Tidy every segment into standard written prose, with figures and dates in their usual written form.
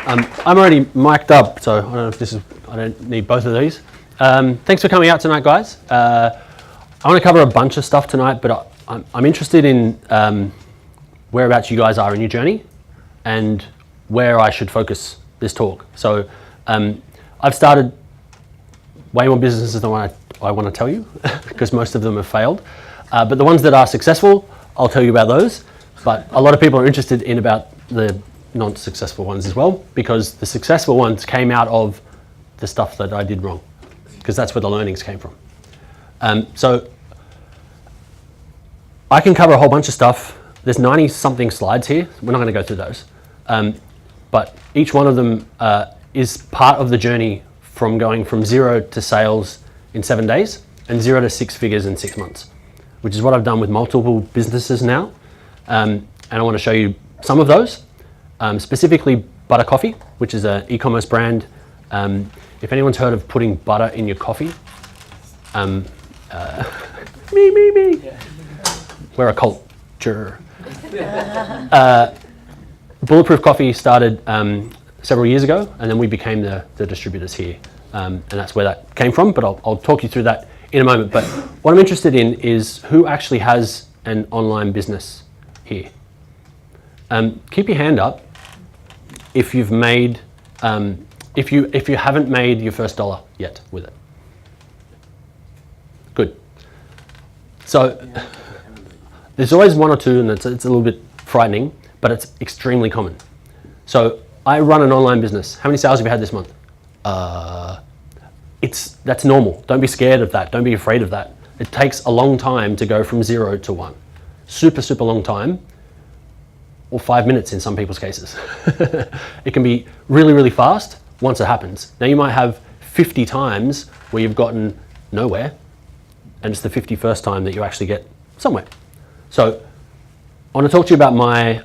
I'm already mic'd up, so I don't know if this is, I don't need both of these. Thanks for coming out tonight, guys. I want to cover a bunch of stuff tonight, but I'm interested in whereabouts you guys are in your journey and where I should focus this talk. So I've started way more businesses than I want to tell you because most of them have failed. But the ones that are successful, I'll tell you about those. But a lot of people are interested in about the non-successful ones as well, because the successful ones came out of the stuff that I did wrong, because that's where the learnings came from. So I can cover a whole bunch of stuff. There's 90 something slides here. We're not going to go through those. But each one of them is part of the journey from going from 0 to sales in 7 days and 0 to 6 figures in 6 months, which is what I've done with multiple businesses now. And I want to show you some of those, specifically Butter Coffee, which is an e-commerce brand. If anyone's heard of putting butter in your coffee, me. Yeah. We're a culture. Bulletproof Coffee started several years ago, and then we became the distributors here. And that's where that came from, but I'll talk you through that in a moment. But what I'm interested in is who actually has an online business here. Keep your hand up if you've made, if you haven't made your first dollar yet with it. Good. So there's always one or two, and it's a little bit frightening, but it's extremely common. So I run an online business. How many sales have you had this month? That's normal. Don't be scared of that. Don't be afraid of that. It takes a long time to go from 0 to 1. Super, super long time, or 5 minutes in some people's cases. It can be really, really fast once it happens. Now you might have 50 times where you've gotten nowhere, and it's the 51st time that you actually get somewhere. So I want to talk to you about my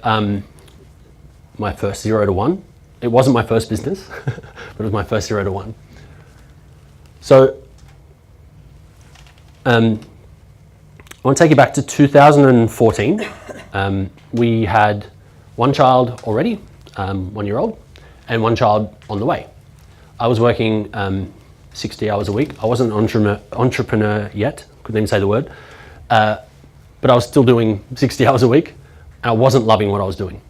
first 0 to 1. It wasn't my first business, but it was my first 0 to 1. So I want to take you back to 2014. We had one child already, 1 year old, and one child on the way. I was working 60 hours a week. I wasn't an entrepreneur yet, couldn't even say the word, but I was still doing 60 hours a week, and I wasn't loving what I was doing.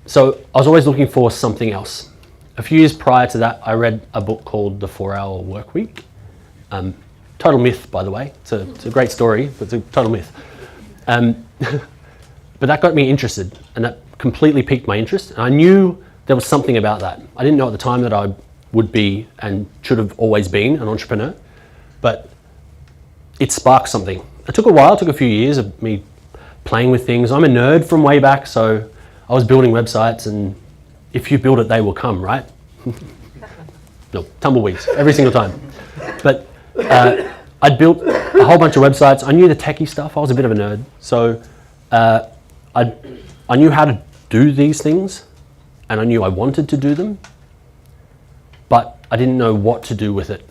So I was always looking for something else. A few years prior to that, I read a book called The 4-Hour Workweek. Total myth, by the way. It's a great story, but it's a total myth. But that got me interested, and that completely piqued my interest. And I knew there was something about that. I didn't know at the time that I would be and should have always been an entrepreneur, but it sparked something. It took a while, it took a few years of me playing with things. I'm a nerd from way back, so I was building websites, and if you build it, they will come, right? No, tumbleweeds, every single time. But I'd built a whole bunch of websites. I knew the techie stuff. I was a bit of a nerd. So I knew how to do these things, and I knew I wanted to do them, but I didn't know what to do with it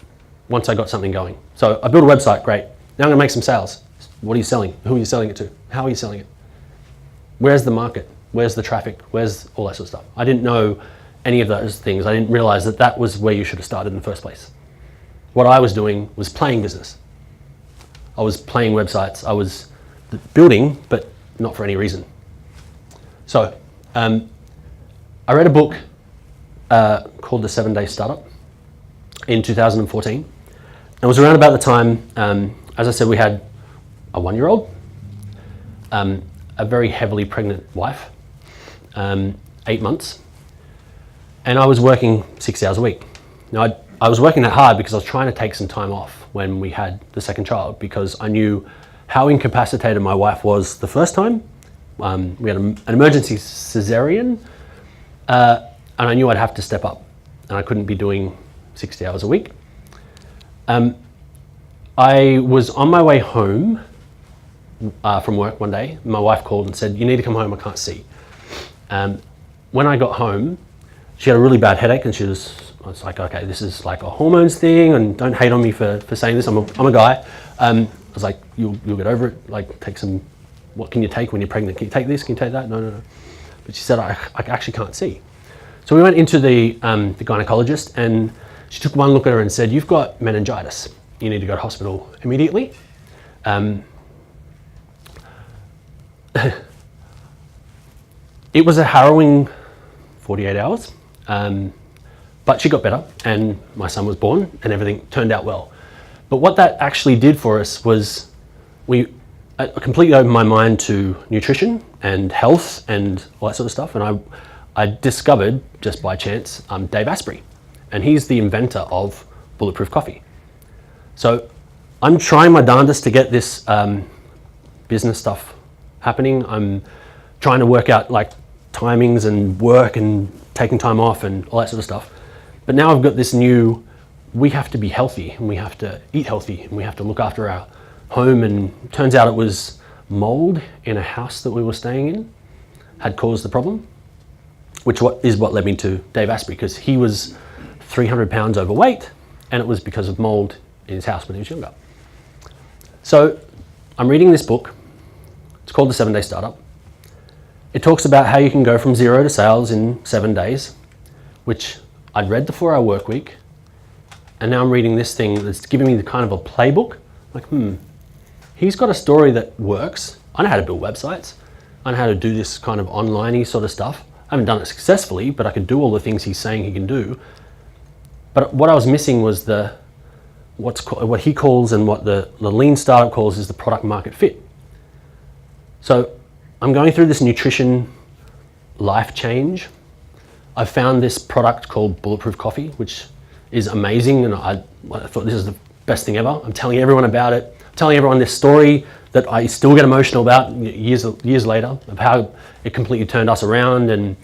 once I got something going. So I built a website, great. Now I'm gonna make some sales. What are you selling? Who are you selling it to? How are you selling it? Where's the market? Where's the traffic? Where's all that sort of stuff? I didn't know any of those things. I didn't realize that that was where you should have started in the first place. What I was doing was playing business. I was playing websites. I was building, but not for any reason. So I read a book called The 7-Day Startup in 2014. It was around about the time, as I said, we had a 1-year-old, a very heavily pregnant wife, 8 months, and I was working 60 hours a week. Now I was working that hard because I was trying to take some time off when we had the second child, because I knew how incapacitated my wife was the first time. We had an emergency cesarean, and I knew I'd have to step up, and I couldn't be doing 60 hours a week. I was on my way home from work one day. My wife called and said, "You need to come home, I can't see." When I got home, she had a really bad headache, and I was like, okay, this is like a hormones thing, and don't hate on me for saying this, I'm a guy. I was like, you'll get over it, like take some, what can you take when you're pregnant? Can you take this, can you take that? No. But she said, I actually can't see. So we went into the gynecologist, and she took one look at her and said, "You've got meningitis. You need to go to hospital immediately." It was a harrowing 48 hours, but she got better, and my son was born, and everything turned out well. But what that actually did for us was I completely opened my mind to nutrition and health and all that sort of stuff, and I discovered, just by chance, Dave Asprey, and he's the inventor of Bulletproof Coffee. So I'm trying my darndest to get this business stuff happening. I'm trying to work out like timings and work and taking time off and all that sort of stuff. But now I've got this new, we have to be healthy, and we have to eat healthy, and we have to look after our home. And turns out it was mold in a house that we were staying in had caused the problem, which is what led me to Dave Asprey, because he was 300 pounds overweight, and it was because of mold in his house when he was younger. So I'm reading this book. It's called The 7-Day Startup. It talks about how you can go from 0 to sales in 7 days, which I'd read the 4-hour work week, and now I'm reading this thing that's giving me the kind of a playbook. Like, he's got a story that works. I know how to build websites. I know how to do this kind of online-y sort of stuff. I haven't done it successfully, but I could do all the things he's saying he can do. But what I was missing was what he calls, and what the lean startup calls, is the product market fit. So I'm going through this nutrition life change. I've found this product called Bulletproof Coffee, which is amazing, and I thought this is the best thing ever. I'm telling everyone about it. I'm telling everyone this story that I still get emotional about years later, of how it completely turned us around. And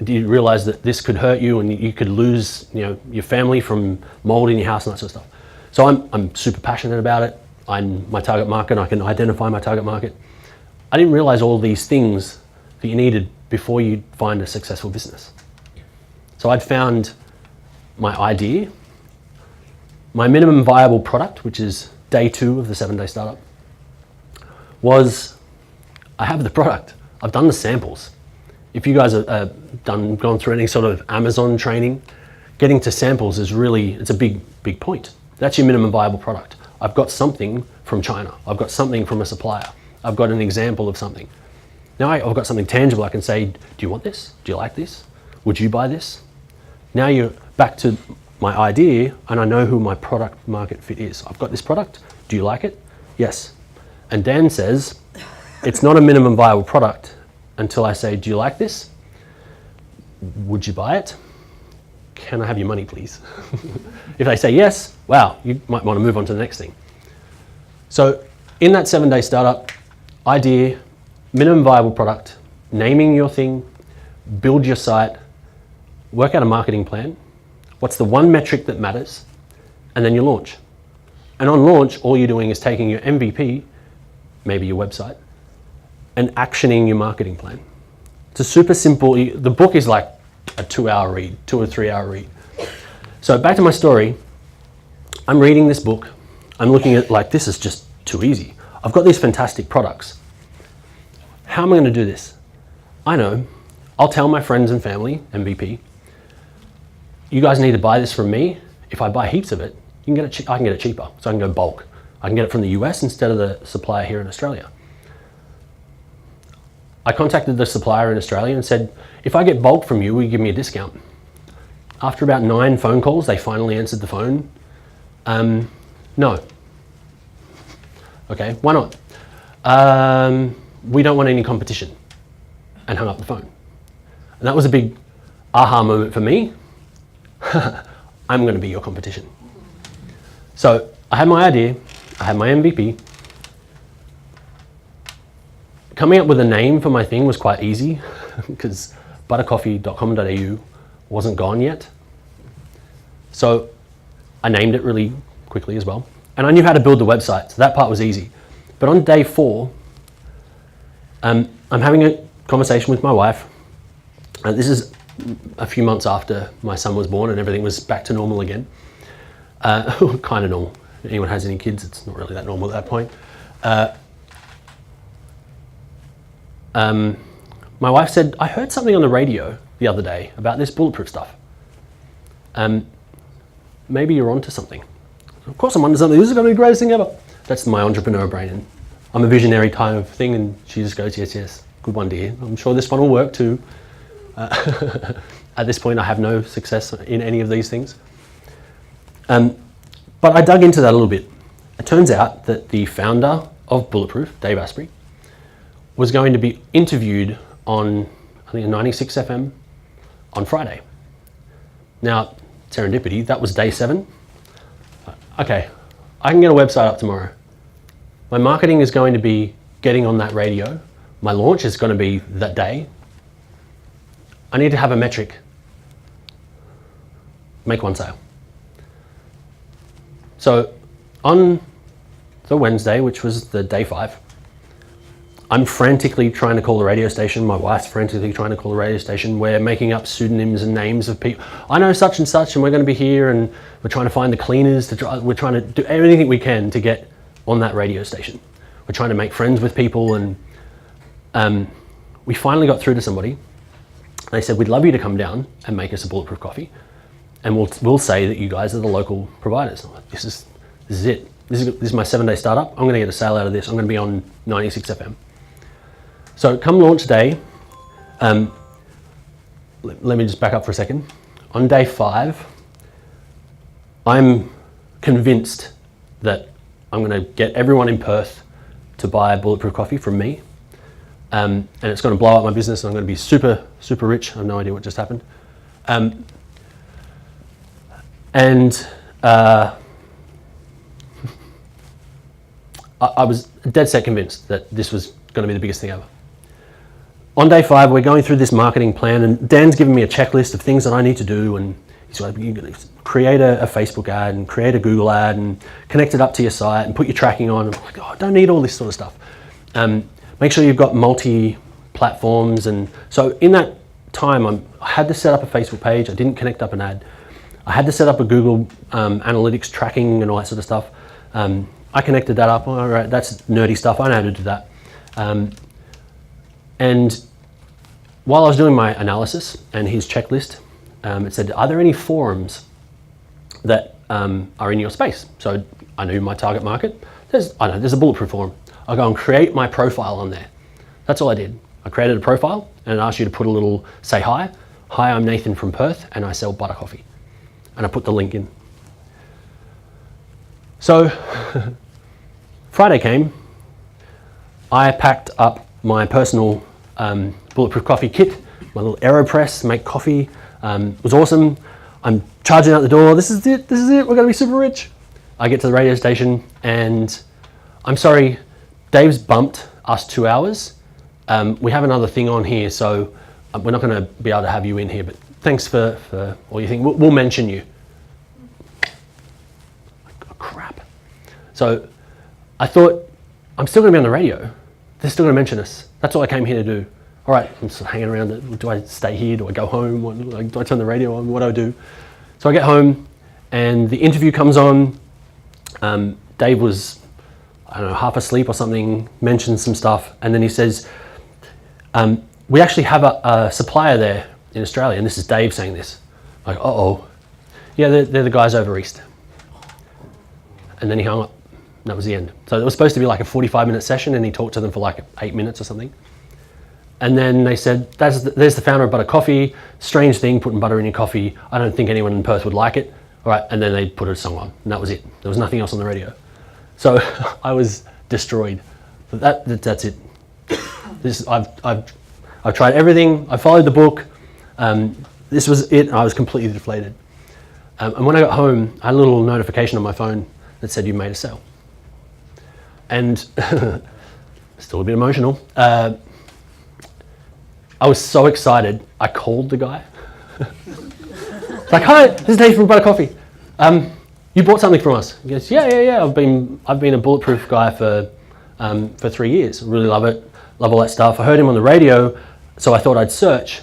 do you realize that this could hurt you, and you could lose, your family from mold in your house and that sort of stuff. So I'm super passionate about it. I'm my target market. I can identify my target market. I didn't realize all these things that you needed before you find a successful business. So I'd found my idea, my minimum viable product, which is day 2 of the 7-Day Startup, was I have the product. I've done the samples. If you guys have gone through any sort of Amazon training, getting to samples is it's a big point. That's your minimum viable product. I've got something from China. I've got something from a supplier. I've got an example of something. Now I've got something tangible. I can say, do you want this? Do you like this? Would you buy this? Now you're back to my idea, and I know who my product market fit is. I've got this product. Do you like it? Yes. And Dan says, it's not a minimum viable product until I say, do you like this? Would you buy it? Can I have your money, please? If they say yes, wow, you might want to move on to the next thing. So in that 7-Day Startup, idea, minimum viable product, naming your thing, build your site, work out a marketing plan, what's the one metric that matters, and then you launch. And on launch, all you're doing is taking your MVP, maybe your website, and actioning your marketing plan. It's a super simple, the book is like a 2-hour read, 2 or 3 hour read. So back to my story, I'm reading this book, I'm looking at this is just too easy. I've got these fantastic products. How am I going to do this? I know, I'll tell my friends and family, MVP, you guys need to buy this from me. If I buy heaps of it, I can get it cheaper, so I can go bulk. I can get it from the US instead of the supplier here in Australia. I contacted the supplier in Australia and said, if I get bulk from you, will you give me a discount? After about 9 phone calls, they finally answered the phone. No. Okay, why not? We don't want any competition, and hung up the phone. And that was a big aha moment for me. I'm going to be your competition. So I had my idea, I had my MVP. Coming up with a name for my thing was quite easy because buttercoffee.com.au wasn't gone yet. So I named it really quickly as well. And I knew how to build the website, so that part was easy. But on day 4, I'm having a conversation with my wife. And this is a few months after my son was born and everything was back to normal again. Kind of normal. If anyone has any kids, it's not really that normal at that point. My wife said, I heard something on the radio the other day about this bulletproof stuff. Maybe you're onto something. Of course I'm onto something. This is going to be the greatest thing ever. That's my entrepreneur brain. And I'm a visionary kind of thing, and she just goes, yes, yes, good one, dear. I'm sure this one will work too. At this point, I have no success in any of these things. But I dug into that a little bit. It turns out that the founder of Bulletproof, Dave Asprey, was going to be interviewed on, I think, 96 FM on Friday. Now, serendipity, that was day 7. Okay, I can get a website up tomorrow. My marketing is going to be getting on that radio. My launch is going to be that day. I need to have a metric. Make 1 sale. So on the Wednesday, which was the day 5, I'm frantically trying to call the radio station. My wife's frantically trying to call the radio station. We're making up pseudonyms and names of people. I know such and such, and we're going to be here, and we're trying to find the cleaners. We're trying to do everything we can to get on that radio station. We're trying to make friends with people, and we finally got through to somebody. They said, we'd love you to come down and make us a bulletproof coffee, and we'll say that you guys are the local providers. I'm like, this is it. This is my 7-day startup. I'm going to get a sale out of this. I'm going to be on 96 FM. So come launch day, let me just back up for a second. On day 5, I'm convinced that I'm going to get everyone in Perth to buy bulletproof coffee from me. And it's going to blow up my business, and I'm going to be super, super rich. I have no idea what just happened. I was dead set convinced that this was going to be the biggest thing ever. On day 5, we're going through this marketing plan, and Dan's given me a checklist of things that I need to do, and he's like, you're going to create a Facebook ad and create a Google ad and connect it up to your site and put your tracking on. I'm like, oh, I don't need all this sort of stuff. Make sure you've got multi-platforms. And so in that time, I had to set up a Facebook page. I didn't connect up an ad. I had to set up a Google Analytics tracking and all that sort of stuff. I connected that up. All right, that's nerdy stuff. I know how to do that. And while I was doing my analysis and his checklist, it said, are there any forums that are in your space? So I knew my target market. There's a bulletproof forum. I'll go and create my profile on there. That's all I did. I created a profile, and it asked you to put a little, say hi. Hi, I'm Nathan from Perth, and I sell butter coffee. And I put the link in. So Friday came. I packed up my personal bulletproof coffee kit, my little AeroPress, make coffee. It was awesome. I'm charging out the door. This is it. We're going to be super rich. I get to the radio station, and I'm sorry, Dave's bumped us 2 hours. We have another thing on here, so we're not going to be able to have you in here, but thanks for all your thing. We'll mention you. Oh, crap. So I thought, I'm still going to be on the radio. They're still going to mention us. That's all I came here to do. All right, I'm sort of hanging around. Do I stay here? Do I go home? Do I turn the radio on? What do I do? So I get home, and the interview comes on. Dave was, I don't know, half asleep or something, mentioned some stuff, and then he says, we actually have a supplier there in Australia, and this is Dave saying this. Like, uh-oh. Yeah, they're the guys over east. And then he hung up. And that was the end. So it was supposed to be like a 45-minute session, and he talked to them for like 8 minutes or something. And then they said, there's the founder of Butter Coffee. Strange thing, putting butter in your coffee. I don't think anyone in Perth would like it. All right, and then they put a song on, and that was it. There was nothing else on the radio. So I was destroyed. But that's it. I've tried everything. I followed the book. This was it. I was completely deflated. And when I got home, I had a little notification on my phone that said you made a sale. And still a bit emotional. I was so excited. I called the guy. Like, hi, this is Dave from Butter Coffee. You bought something from us. He goes, yeah. I've been a bulletproof guy for 3 years. Really love it. Love all that stuff. I heard him on the radio, so I thought I'd search.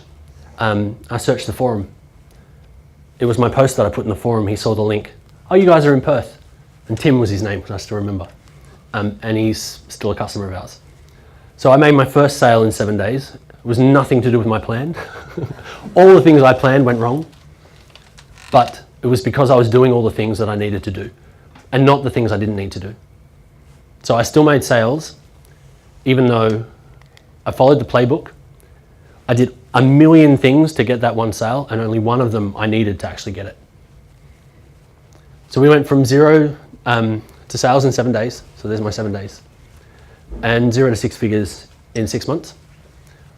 I searched the forum. It was my post that I put in the forum. He saw the link. Oh, you guys are in Perth. And Tim was his name, because I still remember. And he's still a customer of ours. So I made my first sale in 7 days. It was nothing to do with my plan. All the things I planned went wrong, but it was because I was doing all the things that I needed to do and not the things I didn't need to do. So I still made sales, even though I followed the playbook. I did a million things to get that one sale, and only one of them I needed to actually get it. So we went from 0 to sales in 7 days. So there's my 7 days. And 0 to 6 figures in 6 months.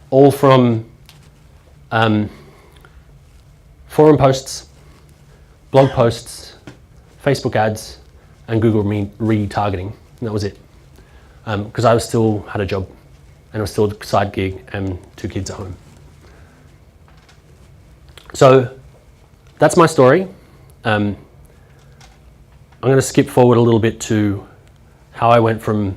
All from forum posts, blog posts, Facebook ads, and Google retargeting. And that was it. Because I still had a job, and it was still a side gig and 2 kids at home. So that's my story. I'm going to skip forward a little bit to how I went from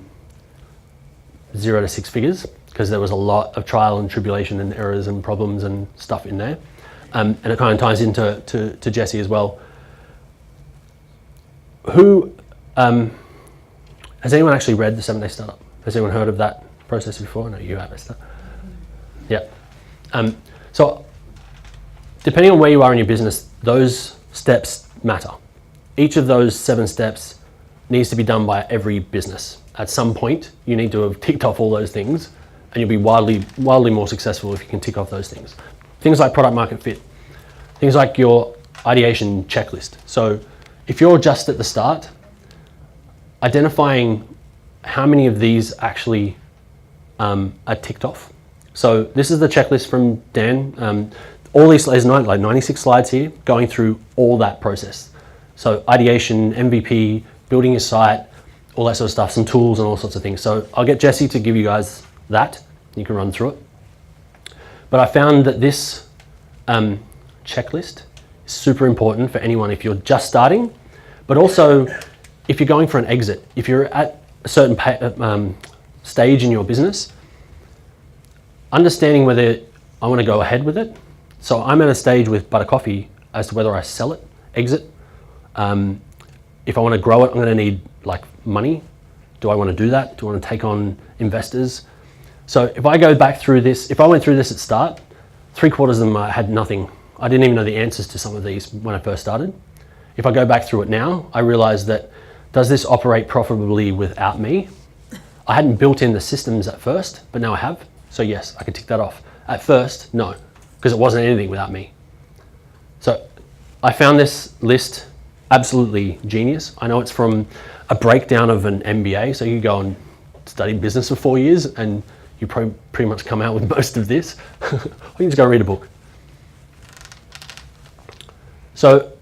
0 to 6 figures, because there was a lot of trial and tribulation and errors and problems and stuff in there. And it kind of ties into to Jesse as well. Has anyone actually read the 7-Day Startup? Has anyone heard of that process before? No, you have, Esther. Yeah. So depending on where you are in your business, those steps matter. Each of those 7 steps needs to be done by every business. At some point, you need to have ticked off all those things, and you'll be wildly more successful if you can tick off those things. Things like product market fit, things like your ideation checklist. So if you're just at the start, identifying how many of these actually are ticked off. So this is the checklist from Dan. All these, there's like 96 slides here going through all that process. So ideation, MVP, building your site, all that sort of stuff, some tools and all sorts of things. So I'll get Jesse to give you guys that. You can run through it. But I found that this checklist is super important for anyone if you're just starting, but also if you're going for an exit. If you're at a certain stage in your business, understanding whether I want to go ahead with it. So I'm at a stage with Butter Coffee as to whether I sell it, exit. If I want to grow it, I'm going to need like money. Do I want to do that? Do I want to take on investors? So if I go back through this, if I went through this at start, 3/4 of them I had nothing. I didn't even know the answers to some of these when I first started. If I go back through it now, I realize that, does this operate profitably without me? I hadn't built in the systems at first, but now I have. So yes, I can tick that off. At first, no, because it wasn't anything without me. So I found this list absolutely genius. I know it's from a breakdown of an MBA, so you go and study business for 4 years and you pretty much come out with most of this. Or you just go read a book. So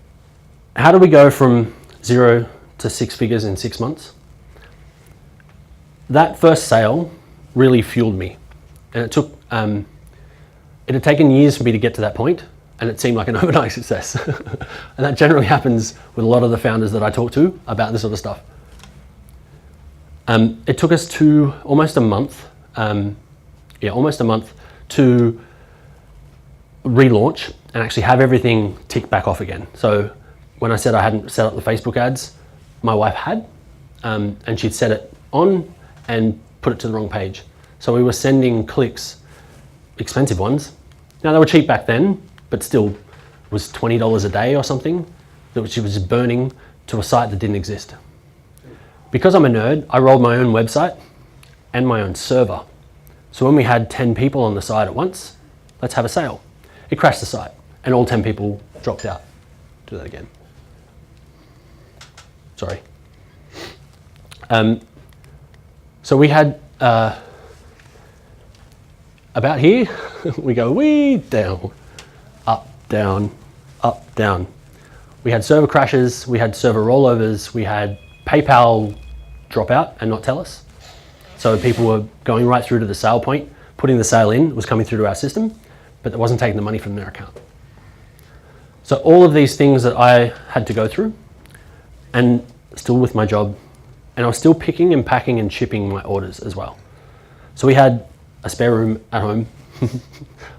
how do we go from 0 to 6 figures in 6 months? That first sale really fueled me. And it had taken years for me to get to that point, and it seemed like an overnight success. And that generally happens with a lot of the founders that I talk to about this sort of stuff. It took us to almost a month to relaunch and actually have everything tick back off again. So when I said I hadn't set up the Facebook ads, my wife had, and she'd set it on and put it to the wrong page. So we were sending clicks, expensive ones. Now they were cheap back then, but still was $20 a day or something that she was just burning to a site that didn't exist. Because I'm a nerd, I rolled my own website and my own server. So when we had 10 people on the site at once, let's have a sale. It crashed the site and all 10 people dropped out. Do that again. Sorry. So we had about here, we go way down, up, down, up, down. We had server crashes, we had server rollovers, we had PayPal drop out and not tell us. So people were going right through to the sale point, putting the sale in, was coming through to our system, but it wasn't taking the money from their account. So all of these things that I had to go through, and still with my job, and I was still picking and packing and shipping my orders as well. So we had a spare room at home.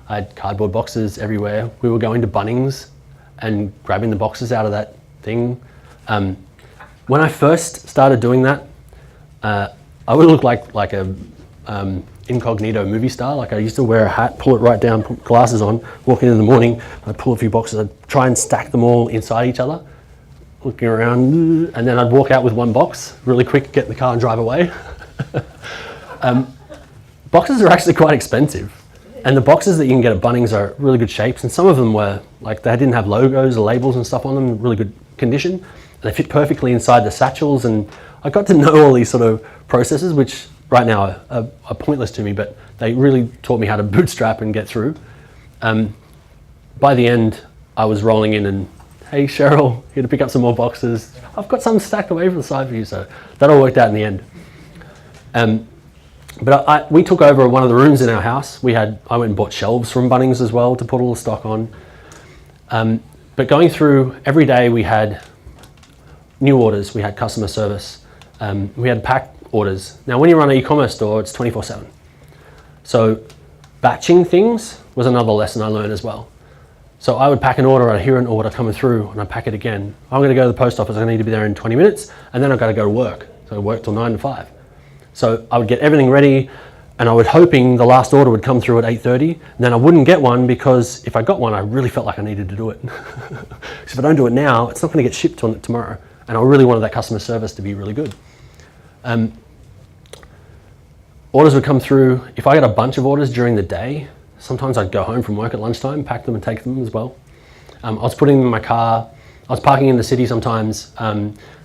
I had cardboard boxes everywhere. We were going to Bunnings and grabbing the boxes out of that thing. When I first started doing that, I would look like a incognito movie star. Like I used to wear a hat, pull it right down, put glasses on, walk in the morning, I'd pull a few boxes, I'd try and stack them all inside each other, looking around, and then I'd walk out with one box, really quick, get in the car and drive away. Boxes are actually quite expensive. And the boxes that you can get at Bunnings are really good shapes, and some of them were, like they didn't have logos or labels and stuff on them, really good condition. And they fit perfectly inside the satchels, and I got to know all these sort of processes, which right now are pointless to me, but they really taught me how to bootstrap and get through. By the end, I was rolling in and, hey Cheryl, here to pick up some more boxes. I've got some stacked away from the side for you, so that all worked out in the end. But we took over one of the rooms in our house. I went and bought shelves from Bunnings as well to put all the stock on. But going through every day, we had new orders, we had customer service, we had pack orders. Now, when you run an e-commerce store, it's 24/7. So batching things was another lesson I learned as well. So I would pack an order, I'd hear an order coming through, and I'd pack it again. I'm gonna go to the post office, I need to be there in 20 minutes, and then I've gotta go to work. So I work till 9 to 5. So I would get everything ready, and I was hoping the last order would come through at 8:30, and then I wouldn't get one because if I got one, I really felt like I needed to do it. Because if I don't do it now, it's not gonna get shipped on tomorrow. And I really wanted that customer service to be really good. Orders would come through. If I got a bunch of orders during the day, sometimes I'd go home from work at lunchtime, pack them and take them as well. I was putting them in my car. I was parking in the city sometimes,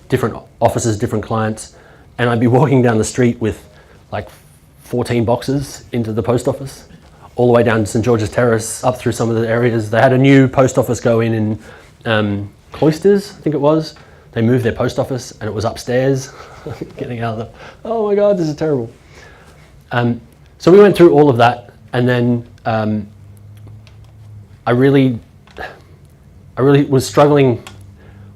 different offices, different clients, and I'd be walking down the street with like 14 boxes into the post office, all the way down to St. George's Terrace, up through some of the areas. They had a new post office go in Cloisters, I think it was. They moved their post office and it was upstairs. Getting out of the, oh my God, this is terrible. So we went through all of that, and then I really was struggling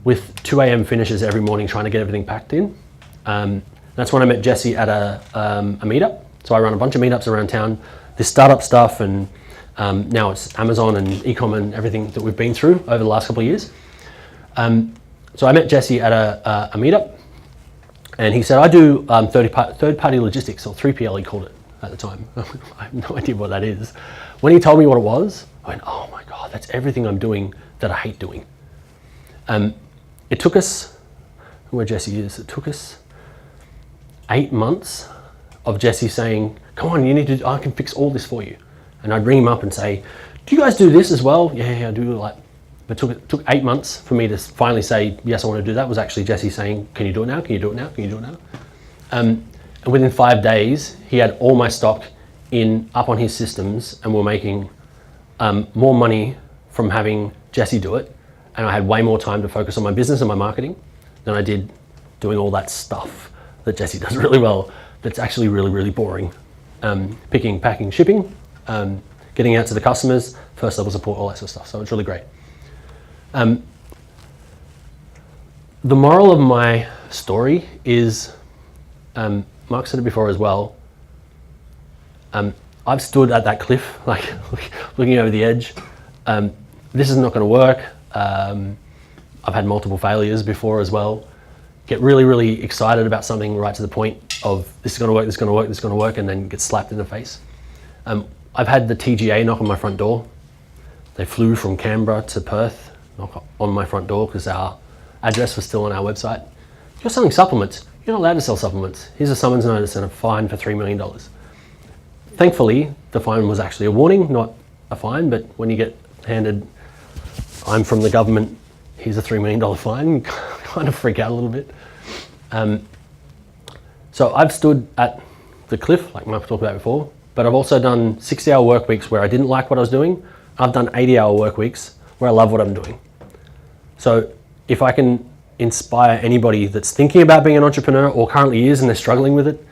with 2 a.m. finishes every morning trying to get everything packed in. That's when I met Jesse at a meetup. So I run a bunch of meetups around town, this startup stuff, and now it's Amazon and ecom and everything that we've been through over the last couple of years. So I met Jesse at a meetup, and he said, I do third-party logistics, or 3PL he called it at the time. I have no idea what that is. When he told me what it was, I went, oh my God, that's everything I'm doing that I hate doing. It took us, where Jesse is, it took us 8 months of Jesse saying, come on, you need to, I can fix all this for you. And I'd ring him up and say, do you guys do this as well? Yeah, I do. Like, but it took 8 months for me to finally say, yes, I want to do that. It was actually Jesse saying, can you do it now? Can you do it now? Can you do it now? And within 5 days, he had all my stock up on his systems, and we're making more money from having Jesse do it. And I had way more time to focus on my business and my marketing than I did doing all that stuff that Jesse does really well. That's actually really, really boring. Picking, packing, shipping, getting out to the customers, first level support, all that sort of stuff. So it's really great. The moral of my story is, Mark said it before as well, I've stood at that cliff, like looking over the edge. This is not going to work. I've had multiple failures before as well. Get really, really excited about something right to the point of this is going to work, this is going to work, this is going to work, and then get slapped in the face. I've had the TGA knock on my front door. They flew from Canberra to Perth, knock on my front door because our address was still on our website. You're selling supplements. You're not allowed to sell supplements. Here's a summons notice and a fine for $3 million. Thankfully, the fine was actually a warning, not a fine, but when you get handed, I'm from the government, here's a $3 million fine, you kind of freak out a little bit. So I've stood at the cliff, like Mark talked about before, but I've also done 60-hour work weeks where I didn't like what I was doing. I've done 80-hour work weeks where I love what I'm doing. So if I can inspire anybody that's thinking about being an entrepreneur or currently is and they're struggling with it,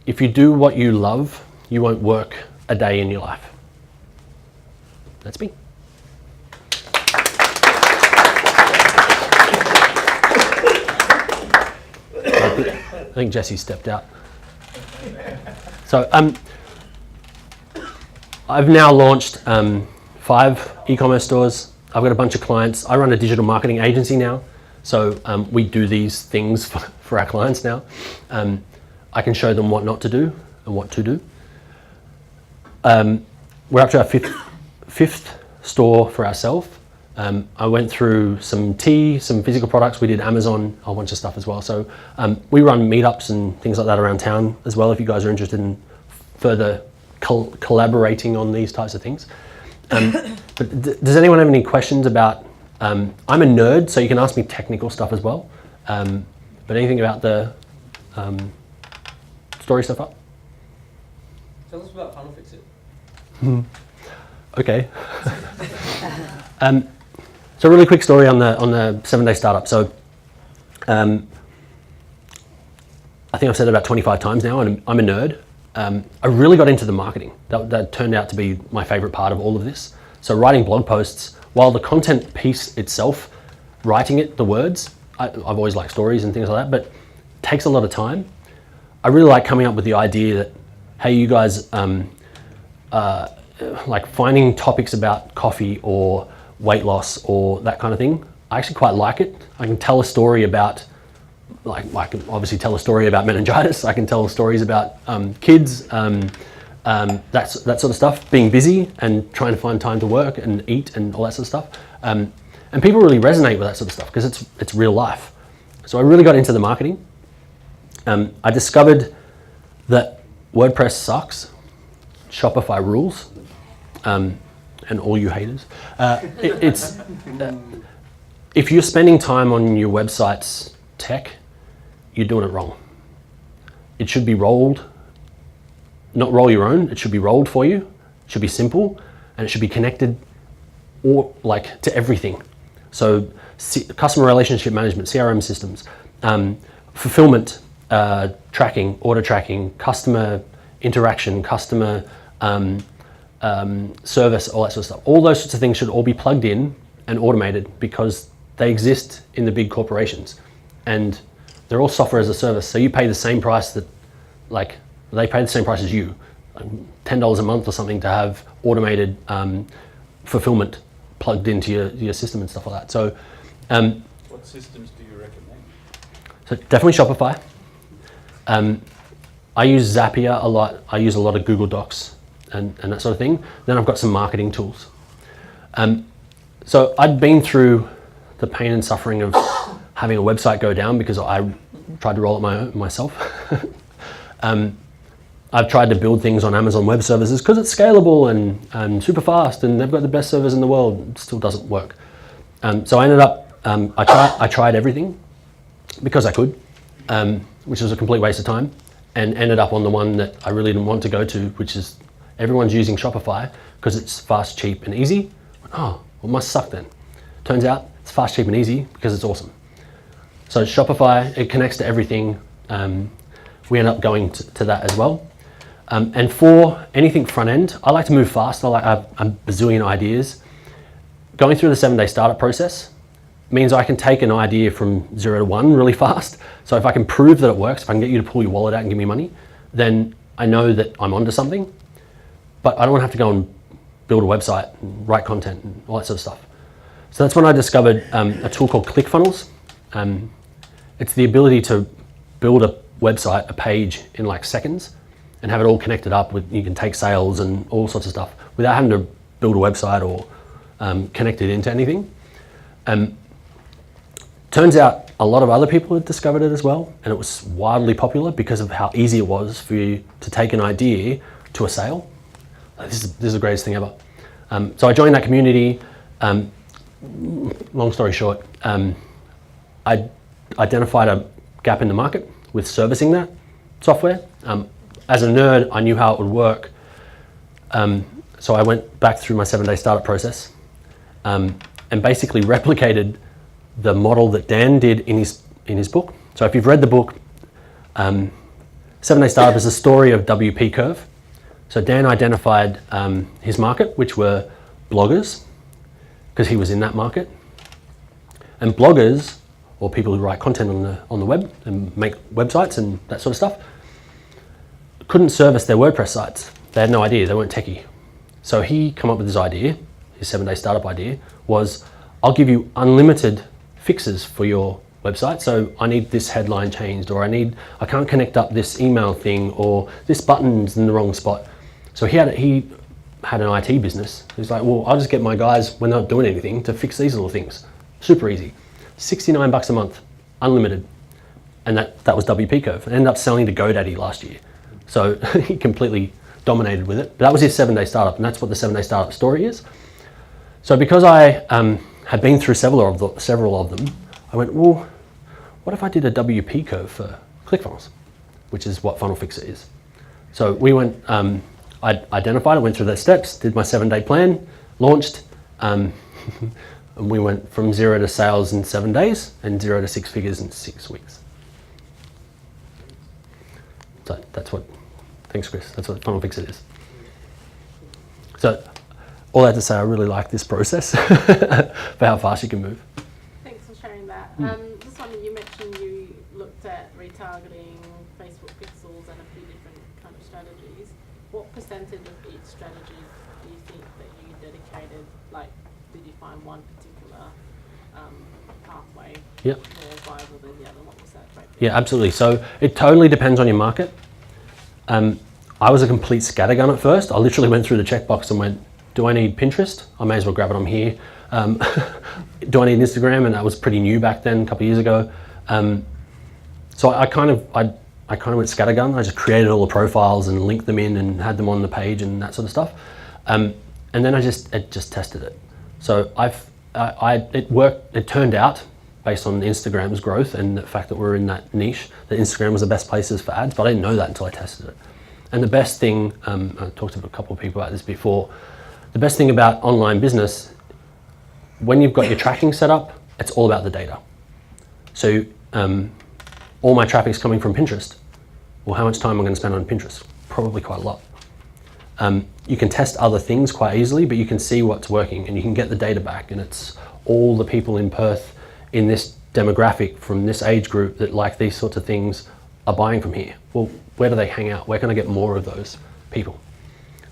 if you do what you love, you won't work a day in your life. That's me. I think Jesse stepped out. So I've now launched 5 e-commerce stores. I've got a bunch of clients. I run a digital marketing agency now. So we do these things for our clients now. I can show them what not to do and what to do. We're up to our fifth store for ourselves. I went through some tea, some physical products. We did Amazon, a whole bunch of stuff as well. So we run meetups and things like that around town as well, if you guys are interested in further collaborating on these types of things. But does anyone have any questions about, I'm a nerd, so you can ask me technical stuff as well. But anything about the story stuff up? Tell us about Funnel Fix It. Okay. So really quick story on the 7-day startup. So I think I've said it about 25 times now, and I'm a nerd. I really got into the marketing. That turned out to be my favorite part of all of this. So writing blog posts, while the content piece itself, writing it, the words, I've always liked stories and things like that, but it takes a lot of time. I really like coming up with the idea that, hey, you guys, like finding topics about coffee or weight loss or that kind of thing. I actually quite like it. I can tell a story about, like I can obviously tell a story about meningitis. I can tell stories about kids, that sort of stuff, being busy and trying to find time to work and eat and all that sort of stuff. And people really resonate with that sort of stuff because it's real life. So I really got into the marketing. I discovered that WordPress sucks, Shopify rules, and all you haters. If you're spending time on your website's tech, you're doing it wrong. It should be rolled, not roll your own, it should be rolled for you, it should be simple, and it should be connected or like to everything. So customer relationship management, CRM systems, fulfillment, tracking, order tracking, customer interaction, customer service, all that sort of stuff. All those sorts of things should all be plugged in and automated because they exist in the big corporations and they're all software as a service. So you pay the same price that, like, they pay the same price as you, like $10 a month or something to have automated fulfillment plugged into your system and stuff like that. So, what systems do you recommend? So definitely Shopify. I use Zapier a lot. I use a lot of Google Docs and that sort of thing. Then I've got some marketing tools. So I'd been through the pain and suffering of having a website go down because I tried to roll it myself. I've tried to build things on Amazon Web Services because it's scalable and super fast and they've got the best servers in the world. It still doesn't work. So I ended up, I tried everything because I could, which was a complete waste of time, and ended up on the one that I really didn't want to go to, which is everyone's using Shopify because it's fast, cheap, and easy. Oh, well, it must suck then. Turns out it's fast, cheap, and easy because it's awesome. So Shopify, it connects to everything. We end up going to that as well. And for anything front end, I like to move fast. I have a bazillion ideas. Going through the 7-day startup process means I can take an idea from 0 to 1 really fast. So if I can prove that it works, if I can get you to pull your wallet out and give me money, then I know that I'm onto something. But I don't want to have to go and build a website and write content and all that sort of stuff. So that's when I discovered a tool called ClickFunnels. It's the ability to build a website, a page in like seconds and have it all connected up with, you can take sales and all sorts of stuff without having to build a website or connect it into anything. Turns out a lot of other people had discovered it as well, and it was wildly popular because of how easy it was for you to take an idea to a sale. This is the greatest thing ever. So I joined that community. Long story short, I identified a gap in the market with servicing that software. As a nerd, I knew how it would work. So I went back through my 7-day startup process and basically replicated the model that Dan did in his book. So if you've read the book, 7-day startup is the story of WP curve. So Dan identified his market, which were bloggers, because he was in that market. And bloggers, or people who write content on the web and make websites and that sort of stuff, couldn't service their WordPress sites. They had no idea, they weren't techie. So he came up with this idea, his 7-day startup idea was, I'll give you unlimited fixes for your website, so I need this headline changed, or I can't connect up this email thing, or this button's in the wrong spot. So he had an IT business. He's like, well, I'll just get my guys, when they're not doing anything, to fix these little things. Super easy. $69 a month, unlimited. And that was WP Curve. I ended up selling to GoDaddy last year. So he completely dominated with it. But that was his 7-day startup, and that's what the 7-day startup story is. So because I had been through several of them, I went, well, what if I did a WP Curve for ClickFunnels, which is what Funnel Fixer is. So we went, I identified it, went through those steps, did my 7-day plan, launched, and we went from 0 to sales in 7 days and 0 to 6 figures in 6 weeks. So that's what, thanks Chris, that's what Funnel Fixer is. So all that to say, I really like this process for how fast you can move. Thanks for sharing that. Just wondering, you mentioned you looked at retargeting, Facebook pixels, and a few different kind of strategies. What percentage of each strategy do you think that you dedicated? Like, did you find one particular pathway more viable than the other? What was that rate? Yeah, absolutely. So it totally depends on your market. I was a complete scattergun at first. I literally went through the checkbox and went, do I need Pinterest? I may as well grab it on here. Do I need Instagram? And that was pretty new back then, a couple of years ago. So I kind of went scattergun. I just created all the profiles and linked them in and had them on the page and that sort of stuff. And then I just tested it. So it worked. It turned out, based on Instagram's growth and the fact that we're in that niche, that Instagram was the best places for ads, but I didn't know that until I tested it. And the best thing, I talked to a couple of people about this before, the best thing about online business, when you've got your tracking set up, it's all about the data. So all my traffic's coming from Pinterest. Well, how much time am I going to spend on Pinterest? Probably quite a lot. You can test other things quite easily, but you can see what's working and you can get the data back, and it's all the people in Perth in this demographic from this age group that like these sorts of things are buying from here. Well, where do they hang out? Where can I get more of those people?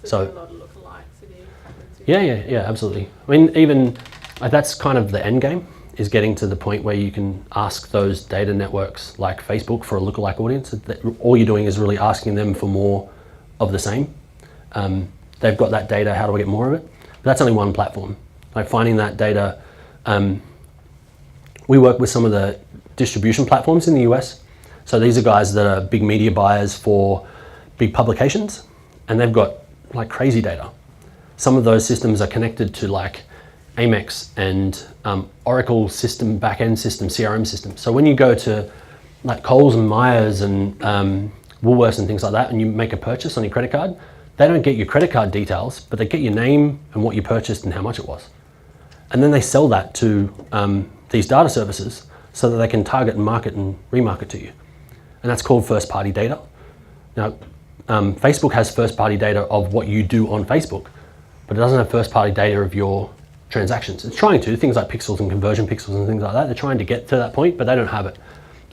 So a lot of lookalikes in it. Yeah, absolutely. I mean, even that's kind of the end game, is getting to the point where you can ask those data networks like Facebook for a lookalike audience. All you're doing is really asking them for more of the same. They've got that data, how do I get more of it? But that's only one platform. Like finding that data, we work with some of the distribution platforms in the US. So these are guys that are big media buyers for big publications, and they've got like crazy data. Some of those systems are connected to like Amex and Oracle system, back-end system, CRM system. So when you go to like Coles and Myers and Woolworths and things like that, and you make a purchase on your credit card, they don't get your credit card details, but they get your name and what you purchased and how much it was. And then they sell that to these data services so that they can target and market and remarket to you. And that's called first-party data. Now, Facebook has first-party data of what you do on Facebook, but it doesn't have first-party data of your transactions. It's trying to, things like pixels and conversion pixels and things like that. They're trying to get to that point, but they don't have it.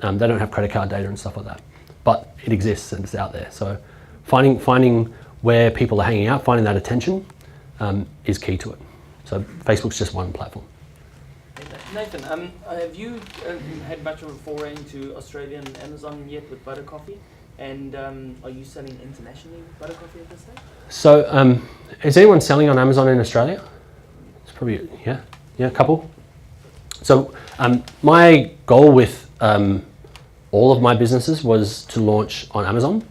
They don't have credit card data and stuff like that. But it exists and it's out there. So finding where people are hanging out, finding that attention is key to it. So Facebook's just one platform. Nathan, have you had much of a foray into Australia and Amazon yet with Butter Coffee? And are you selling internationally with Butter Coffee at this stage? So is anyone selling on Amazon in Australia? It's probably, yeah, a couple. So my goal with all of my businesses was to launch on Amazon.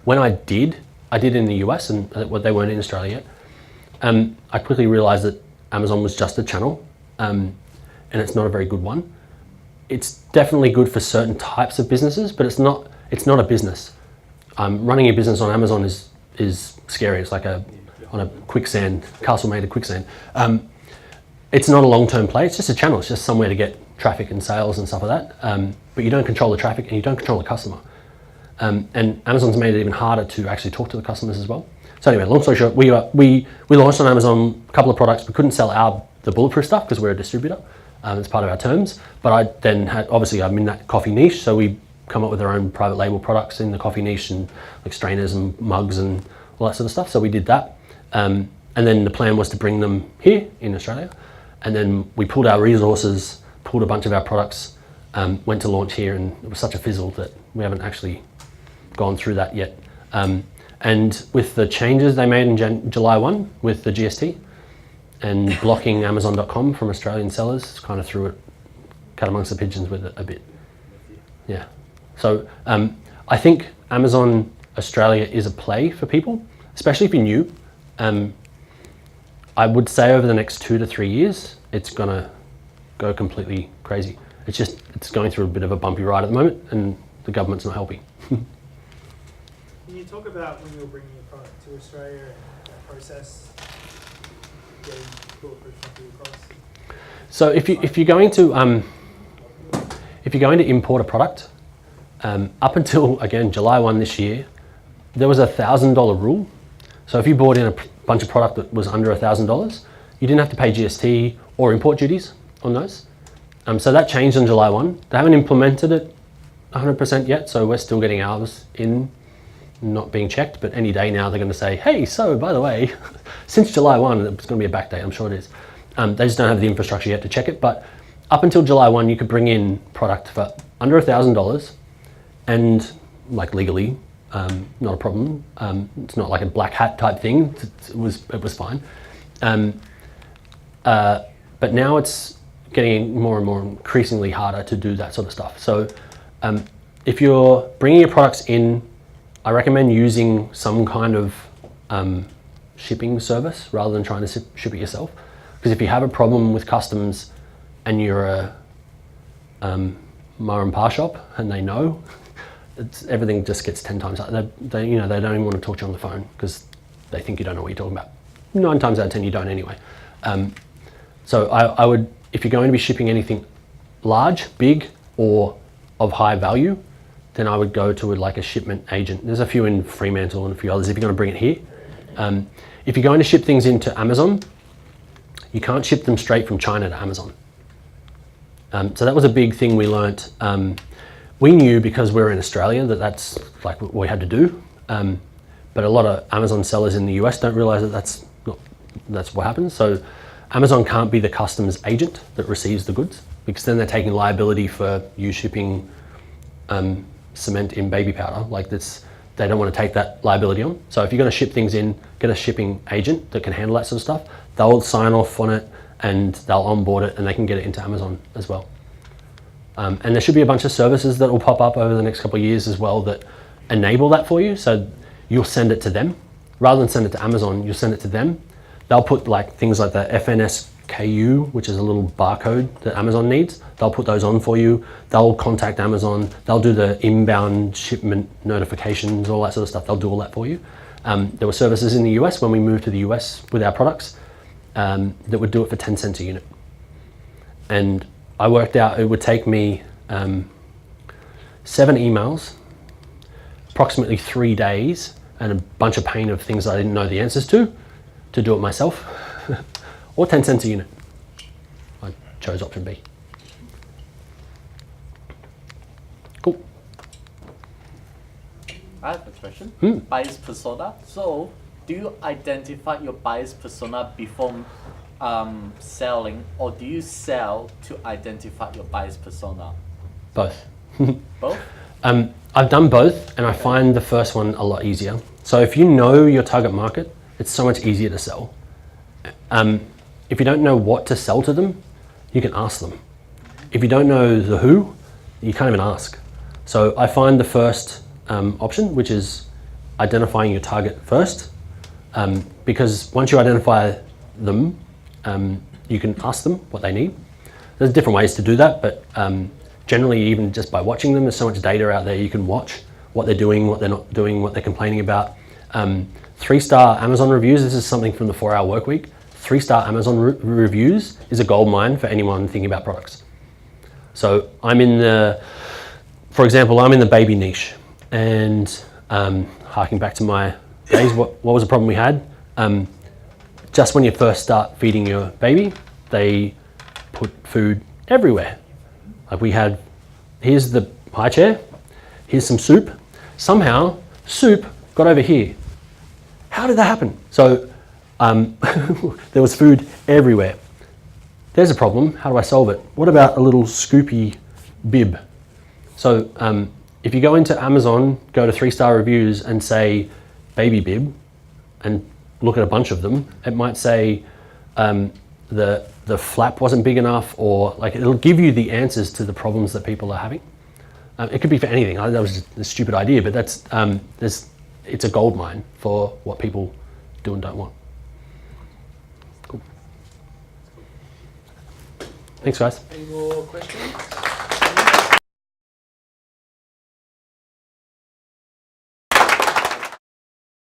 When I did in the US, and they weren't in Australia yet. I quickly realized that Amazon was just a channel, and it's not a very good one. It's definitely good for certain types of businesses, but it's not a business. Running a business on Amazon is scary. It's like on a quicksand, castle made of quicksand. It's not a long-term play. It's just a channel. It's just somewhere to get traffic and sales and stuff like that. But you don't control the traffic and you don't control the customer. And Amazon's made it even harder to actually talk to the customers as well. So anyway, long story short, we launched on Amazon a couple of products. We couldn't sell the bulletproof stuff because we're a distributor. It's part of our terms. But I then obviously I'm in that coffee niche, so we come up with our own private label products in the coffee niche, and like strainers and mugs and all that sort of stuff. So we did that. And then the plan was to bring them here in Australia. And then we pulled our resources, pulled a bunch of our products, went to launch here, and it was such a fizzle that we haven't actually gone through that yet. And with the changes they made in July 1 with the GST and blocking Amazon.com from Australian sellers, kind of threw it, cut amongst the pigeons with it a bit. Yeah. So I think Amazon Australia is a play for people, especially if you're new. I would say over the next 2 to 3 years, it's gonna go completely crazy. It's going through a bit of a bumpy ride at the moment, and the government's not helping. Can you talk about when you were bringing your product to Australia and that process, getting bulletproof coffee across? So if you're going to import a product, up until again July 1 this year, there was a $1,000 rule. So if you bought in a bunch of product that was under $1,000, you didn't have to pay GST or import duties on those. So that changed on July 1. They haven't implemented it 100% yet, so we're still getting ours in, not being checked, but any day now they're going to say, hey, so by the way, since July 1, it's going to be a backdate, I'm sure it is. They just don't have the infrastructure yet to check it, but up until July 1, you could bring in product for under $1,000 and like legally, not a problem. It's not like a black hat type thing. It was fine. But now it's getting more and more increasingly harder to do that sort of stuff. So if you're bringing your products in, I recommend using some kind of shipping service rather than trying to ship it yourself. Because if you have a problem with customs and you're a ma and pa shop and they know, everything just gets 10 times higher. They don't even want to talk to you on the phone because they think you don't know what you're talking about. 9 times out of 10 you don't anyway. So I would, if you're going to be shipping anything large, big, or of high value, then I would go to like a shipment agent. There's a few in Fremantle and a few others if you're going to bring it here. If you're going to ship things into Amazon, you can't ship them straight from China to Amazon. So that was a big thing we learnt. We knew because we're in Australia that that's like what we had to do. But a lot of Amazon sellers in the US don't realize that that's what happens. So Amazon can't be the customs agent that receives the goods, because then they're taking liability for you shipping cement in baby powder. Like this, they don't want to take that liability on. So if you're going to ship things in, get a shipping agent that can handle that sort of stuff. They'll sign off on it and they'll onboard it and they can get it into Amazon as well. And there should be a bunch of services that will pop up over the next couple of years as well that enable that for you. So you'll send it to them. Rather than send it to Amazon, you'll send it to them. They'll put like things like the FNSKU, which is a little barcode that Amazon needs. They'll put those on for you. They'll contact Amazon. They'll do the inbound shipment notifications, all that sort of stuff. They'll do all that for you. There were services in the US when we moved to the US with our products that would do it for 10 cents a unit. And I worked out it would take me 7 emails, approximately 3 days, and a bunch of pain of things I didn't know the answers to do it myself, or 10 cents a unit. I chose option B. Cool. I have a question. Buyer's persona. So, do you identify your buyer's persona before selling, or do you sell to identify your buyer's persona? Both. Both? I've done both, and I find the first one a lot easier. So if you know your target market, it's so much easier to sell. If you don't know what to sell to them, you can ask them. If you don't know the who, you can't even ask. So I find the first option, which is identifying your target first, because once you identify them, you can ask them what they need. There's different ways to do that, but generally even just by watching them, there's so much data out there you can watch what they're doing, what they're not doing, what they're complaining about. 3-star Amazon reviews, this is something from the 4-Hour Workweek. 3-star Amazon reviews is a gold mine for anyone thinking about products. So I'm in the, for example, I'm in the baby niche, and harking back to my days, what was the problem we had? Just when you first start feeding your baby, they put food everywhere. Like we had, here's the high chair, here's some soup. Somehow, soup got over here. How did that happen? So there was food everywhere. there's a problem. How do I solve it? What about a little scoopy bib? So if you go into Amazon, go to 3-star reviews and say baby bib, and look at a bunch of them, it might say the flap wasn't big enough, or like it'll give you the answers to the problems that people are having. It could be for anything. That was just a stupid idea, but that's it's a gold mine for what people do and don't want. Cool. Thanks, guys. Any more questions?